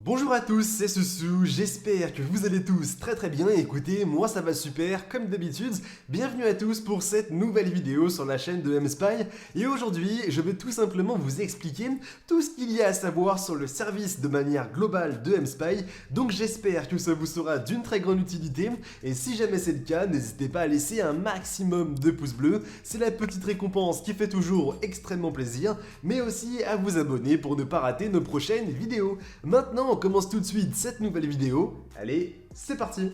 Bonjour à tous, c'est Soussou, j'espère que vous allez tous très bien. Écoutez, moi ça va super, comme d'habitude. Bienvenue à tous pour cette nouvelle vidéo sur la chaîne de mSpy. Et aujourd'hui, je vais tout simplement vous expliquer tout ce qu'il y a à savoir sur le service de manière globale de mSpy. Donc j'espère que ça vous sera d'une très grande utilité. Et si jamais c'est le cas, n'hésitez pas à laisser un maximum de pouces bleus. C'est la petite récompense qui fait toujours extrêmement plaisir. Mais aussi à vous abonner pour ne pas rater nos prochaines vidéos. Maintenant, on commence tout de suite cette nouvelle vidéo. Allez, c'est parti!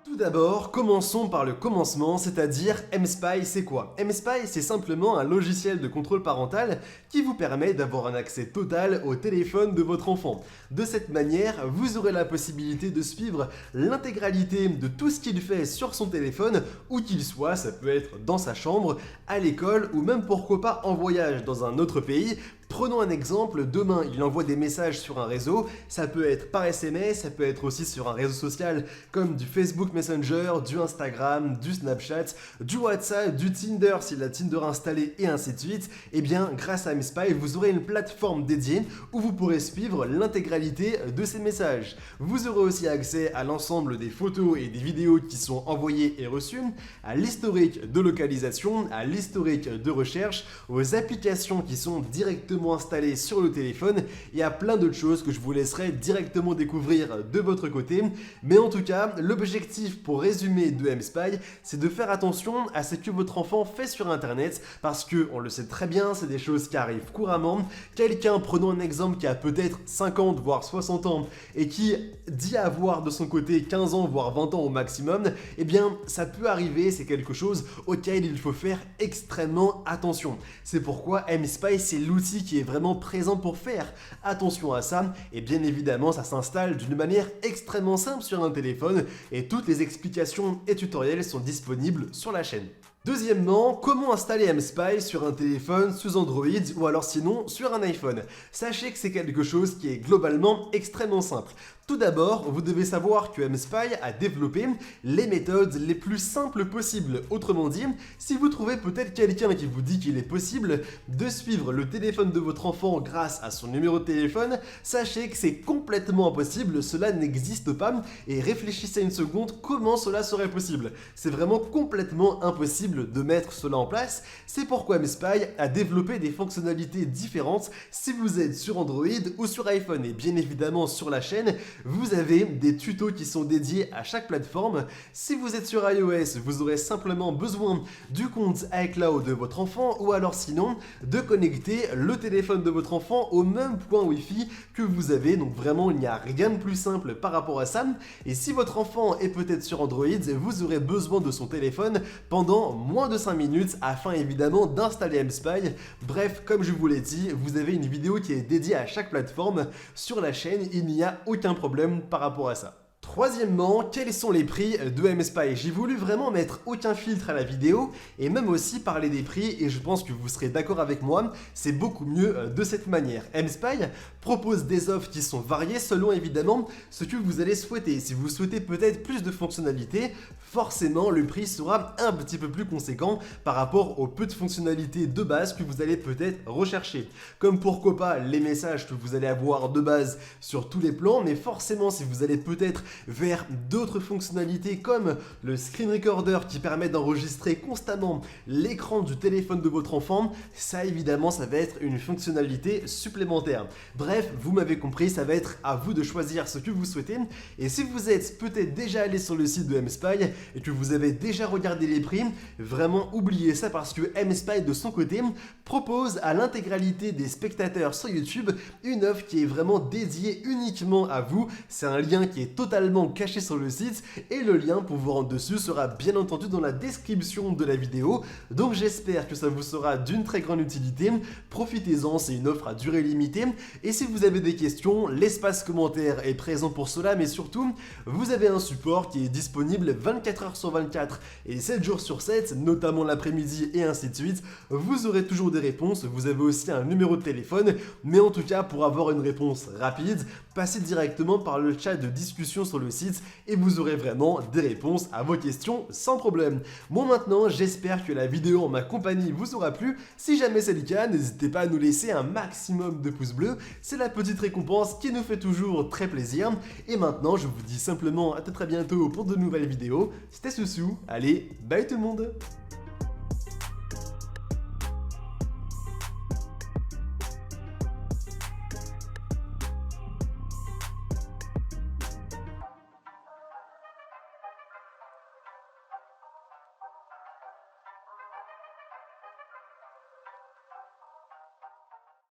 Tout d'abord, commençons par le commencement, c'est-à-dire mSpy, c'est quoi? mSpy, c'est simplement un logiciel de contrôle parental qui vous permet d'avoir un accès total au téléphone de votre enfant. De cette manière, vous aurez la possibilité de suivre l'intégralité de tout ce qu'il fait sur son téléphone, où qu'il soit, ça peut être dans sa chambre, à l'école ou même pourquoi pas en voyage dans un autre pays. Prenons un exemple, demain il envoie des messages sur un réseau, ça peut être par SMS, ça peut être aussi sur un réseau social comme du Facebook Messenger, du Instagram, du Snapchat, du WhatsApp, du Tinder s'il a Tinder installé et ainsi de suite. Et bien grâce à mSpy, vous aurez une plateforme dédiée où vous pourrez suivre l'intégralité de ces messages. Vous aurez aussi accès à l'ensemble des photos et des vidéos qui sont envoyées et reçues, à l'historique de localisation, à l'historique de recherche, aux applications qui sont directement installé sur le téléphone et à plein d'autres choses que je vous laisserai directement découvrir de votre côté. Mais en tout cas, l'objectif pour résumer de mSpy, c'est de faire attention à ce que votre enfant fait sur internet parce que, on le sait très bien, c'est des choses qui arrivent couramment. Quelqu'un, prenons un exemple qui a peut-être 50 voire 60 ans et qui dit avoir de son côté 15 ans voire 20 ans au maximum, eh bien ça peut arriver, c'est quelque chose auquel il faut faire extrêmement attention. C'est pourquoi mSpy, c'est l'outil qui est vraiment présent pour faire attention à ça, et bien évidemment ça s'installe d'une manière extrêmement simple sur un téléphone et toutes les explications et tutoriels sont disponibles sur la chaîne. Deuxièmement, comment installer mSpy sur un téléphone sous Android ou alors sinon sur un iPhone? Sachez que c'est quelque chose qui est globalement extrêmement simple. Tout d'abord, vous devez savoir que mSpy a développé les méthodes les plus simples possibles. Autrement dit, si vous trouvez peut-être quelqu'un qui vous dit qu'il est possible de suivre le téléphone de votre enfant grâce à son numéro de téléphone, sachez que c'est complètement impossible, cela n'existe pas et réfléchissez une seconde comment cela serait possible. C'est vraiment complètement impossible de mettre cela en place, c'est pourquoi mSpy a développé des fonctionnalités différentes si vous êtes sur Android ou sur iPhone. Et bien évidemment sur la chaîne, vous avez des tutos qui sont dédiés à chaque plateforme. Si vous êtes sur iOS, vous aurez simplement besoin du compte iCloud de votre enfant ou alors sinon de connecter le téléphone de votre enfant au même point Wi-Fi que vous avez. Donc vraiment, il n'y a rien de plus simple par rapport à ça. Et si votre enfant est peut-être sur Android, vous aurez besoin de son téléphone pendant moins de 5 minutes afin évidemment d'installer mSpy. Bref, comme je vous l'ai dit, vous avez une vidéo qui est dédiée à chaque plateforme sur la chaîne, il n'y a aucun problème par rapport à ça. Troisièmement, quels sont les prix de mSpy? J'ai voulu vraiment mettre aucun filtre à la vidéo et même aussi parler des prix et je pense que vous serez d'accord avec moi, c'est beaucoup mieux de cette manière. mSpy propose des offres qui sont variées selon évidemment ce que vous allez souhaiter. Si vous souhaitez peut-être plus de fonctionnalités, forcément le prix sera un petit peu plus conséquent par rapport aux peu de fonctionnalités de base que vous allez peut-être rechercher. Comme pourquoi pas les messages que vous allez avoir de base sur tous les plans, mais forcément si vous allez peut-être vers d'autres fonctionnalités comme le screen recorder qui permet d'enregistrer constamment l'écran du téléphone de votre enfant, ça évidemment ça va être une fonctionnalité supplémentaire. Bref, vous m'avez compris, ça va être à vous de choisir ce que vous souhaitez et si vous êtes peut-être déjà allé sur le site de mSpy et que vous avez déjà regardé les prix, vraiment oubliez ça parce que mSpy de son côté propose à l'intégralité des spectateurs sur YouTube une offre qui est vraiment dédiée uniquement à vous. C'est un lien qui est totalement caché sur le site et le lien pour vous rendre dessus sera bien entendu dans la description de la vidéo. Donc j'espère que ça vous sera d'une très grande utilité. Profitez-en, c'est une offre à durée limitée. Et si vous avez des questions, l'espace commentaire est présent pour cela, mais surtout, vous avez un support qui est disponible 24 heures sur 24 et 7 jours sur 7, notamment l'après-midi et ainsi de suite. Vous aurez toujours des réponses, vous avez aussi un numéro de téléphone, mais en tout cas, pour avoir une réponse rapide, passez directement par le chat de discussion sur sur le site et vous aurez vraiment des réponses à vos questions sans problème. Bon, maintenant, j'espère que la vidéo en ma compagnie vous aura plu. Si jamais c'est le cas, n'hésitez pas à nous laisser un maximum de pouces bleus. C'est la petite récompense qui nous fait toujours très plaisir. Et maintenant, je vous dis simplement à très bientôt pour de nouvelles vidéos. C'était Soussou. Allez, bye tout le monde!